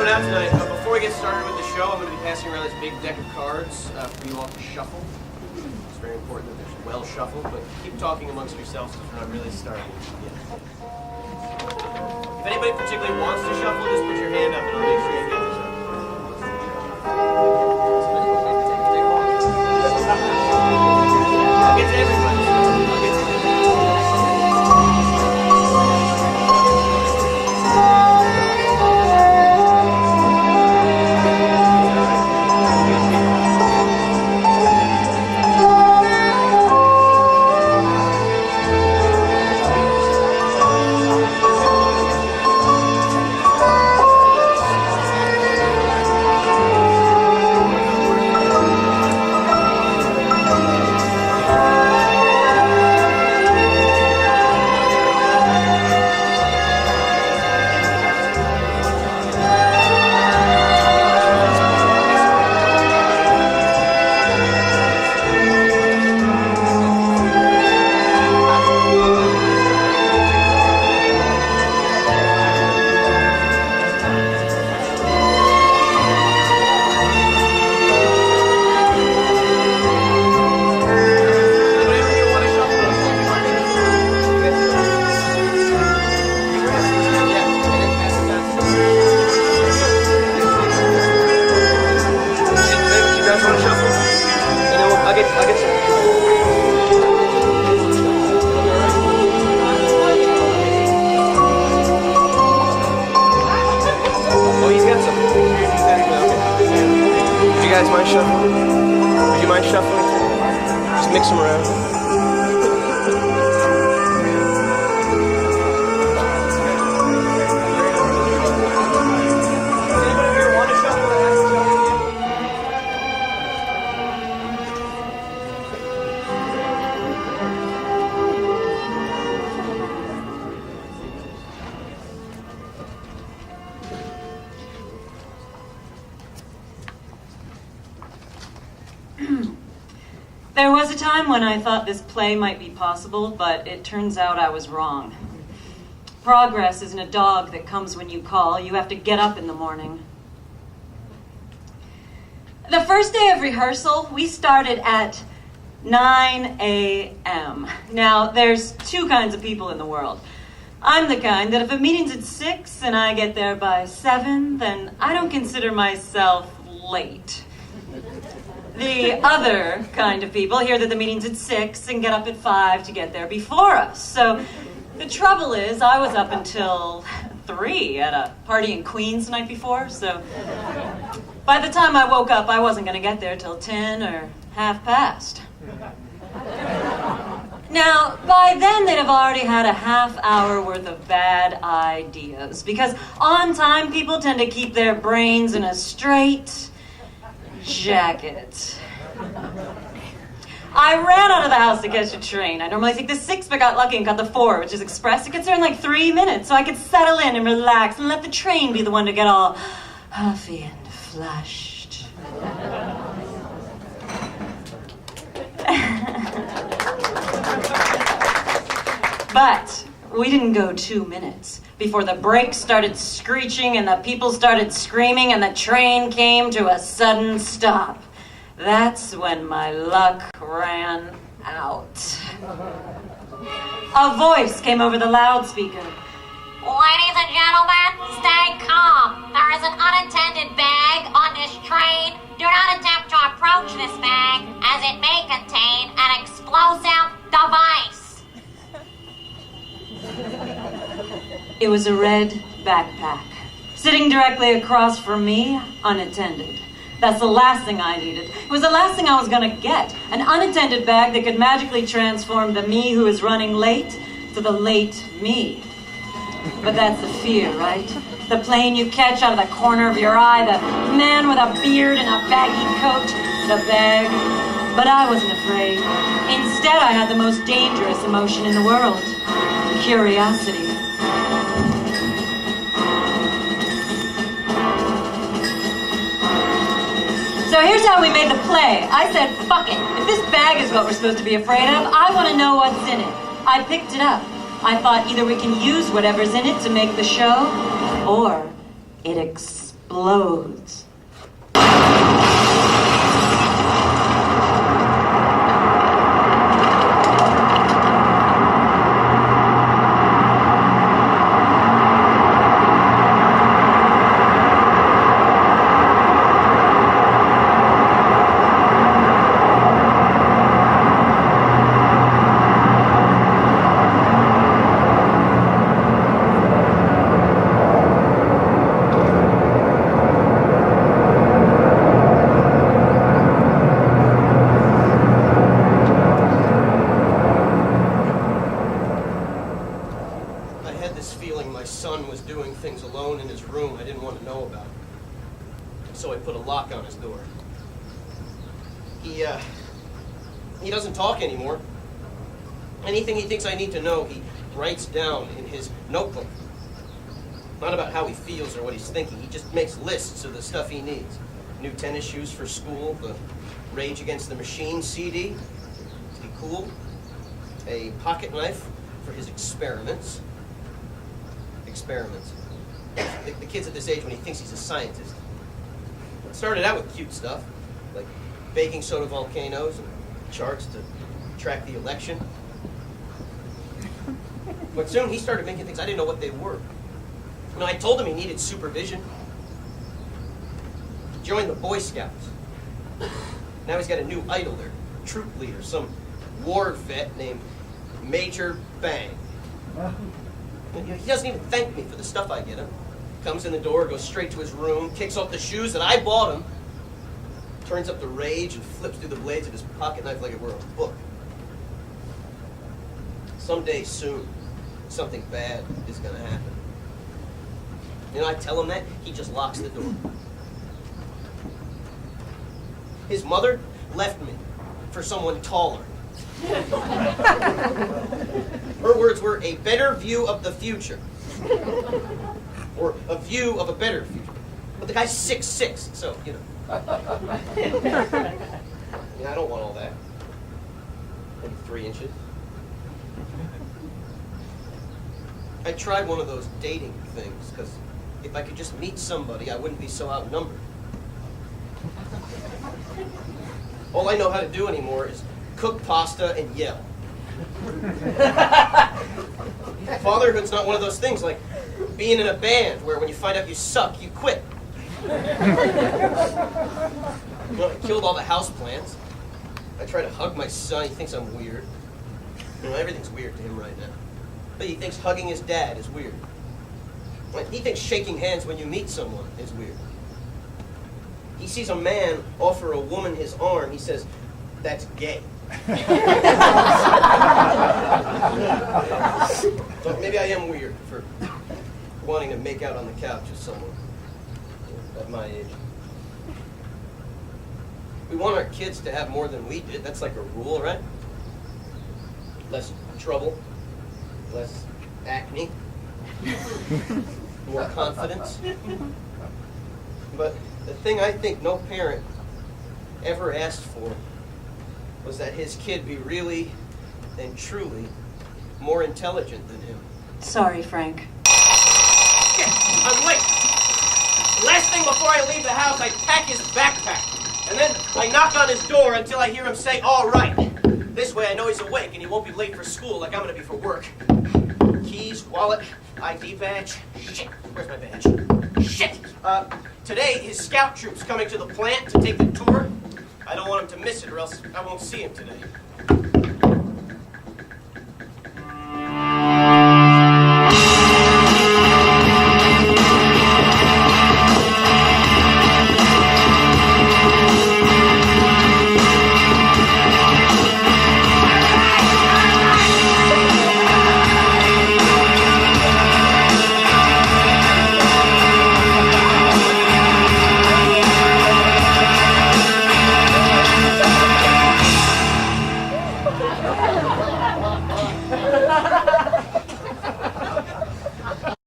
coming out tonight. Before we get started with the show, I'm going to be passing around this big deck of cards for you all to shuffle. It's very important that they're well shuffled, but keep talking amongst yourselves because we're not really starting yet. If anybody particularly wants to shuffle, just put your hand up and I'll make sure you get this up. I'll get to everybody. There was a time when I thought this play might be possible, but it turns out I was wrong. Progress isn't a dog that comes when you call. You have to get up in the morning. The first day of rehearsal, we started at 9 a.m. Now, there's two kinds of people in the world. I'm the kind that if a meeting's at 6 and I get there by 7, then I don't consider myself late. The other kind of people hear that the meeting's at 6 and get up at 5 to get there before us. So the trouble is, I was up until 3 at a party in Queens the night before, so by the time I woke up, I wasn't going to get there till 10 or half past. Now, by then, they'd have already had a half hour worth of bad ideas, because on-time people tend to keep their brains in a straight jacket. I ran out of the house to catch a train. I normally take the 6, but got lucky and got the 4, which is express. It gets there in like 3 minutes, so I could settle in and relax and let the train be the one to get all huffy and flushed. But we didn't go 2 minutes before the brakes started screeching and the people started screaming and the train came to a sudden stop. That's when my luck ran out. A voice came over the loudspeaker. Ladies and gentlemen, stay calm. There is an unattended bag on this train. Do not attempt to approach this bag as it may contain an explosive device. It was a red backpack, sitting directly across from me, unattended. That's the last thing I needed. It was the last thing I was gonna get. An unattended bag that could magically transform the me who is running late to the late me. But that's the fear, right? The plane you catch out of the corner of your eye, the man with a beard and a baggy coat, the bag. But I wasn't afraid. Instead, I had the most dangerous emotion in the world. Curiosity. So here's how we made the play. I said, fuck it. If this bag is what we're supposed to be afraid of, I want to know what's in it. I picked it up. I thought either we can use whatever's in it to make the show, or it explodes. explodes. So I put a lock on his door. He doesn't talk anymore. Anything he thinks I need to know, he writes down in his notebook. Not about how he feels or what he's thinking. He just makes lists of the stuff he needs. New tennis shoes for school, the Rage Against the Machine CD to be cool, a pocket knife for his experiments. Experiments. The kid's at this age when he thinks he's a scientist. It started out with cute stuff, like baking soda volcanoes and charts to track the election. But soon he started making things I didn't know what they were. You know, I told him he needed supervision. He joined the Boy Scouts. Now he's got a new idol there, troop leader, some war vet named Major Bang. He doesn't even thank me for the stuff I get him. Comes in the door, goes straight to his room, kicks off the shoes that I bought him, turns up the rage and flips through the blades of his pocket knife like it were a book. Someday soon, something bad is going to happen. You know, I tell him that, he just locks the door. His mother left me for someone taller. Her words were, a better view of the future. Or a view of a better future. But the guy's 6'6", so, you know. Yeah, I don't want all that. Maybe 3 inches. I tried one of those dating things, because if I could just meet somebody, I wouldn't be so outnumbered. All I know how to do anymore is cook pasta and yell. Fatherhood's not one of those things like being in a band where when you find out you suck, you quit. Well, I killed all the houseplants. I try to hug my son. He thinks I'm weird. You know, everything's weird to him right now. But he thinks hugging his dad is weird. He thinks shaking hands when you meet someone is weird. He sees a man offer a woman his arm. He says, that's gay. So maybe I am weird for wanting to make out on the couch with someone at my age. We want our kids to have more than we did. That's like a rule, right? Less trouble, less acne, more confidence. But the thing I think no parent ever asked for was that his kid be really and truly more intelligent than him. Sorry, Frank. Shit, I'm late. Last thing before I leave the house, I pack his backpack. And then I knock on his door until I hear him say, all right. This way I know he's awake and he won't be late for school like I'm going to be for work. Keys, wallet, ID badge. Shit, where's my badge? Shit. Today, his scout troop's coming to the plant to take the tour. I don't want him to miss it or else I won't see him today.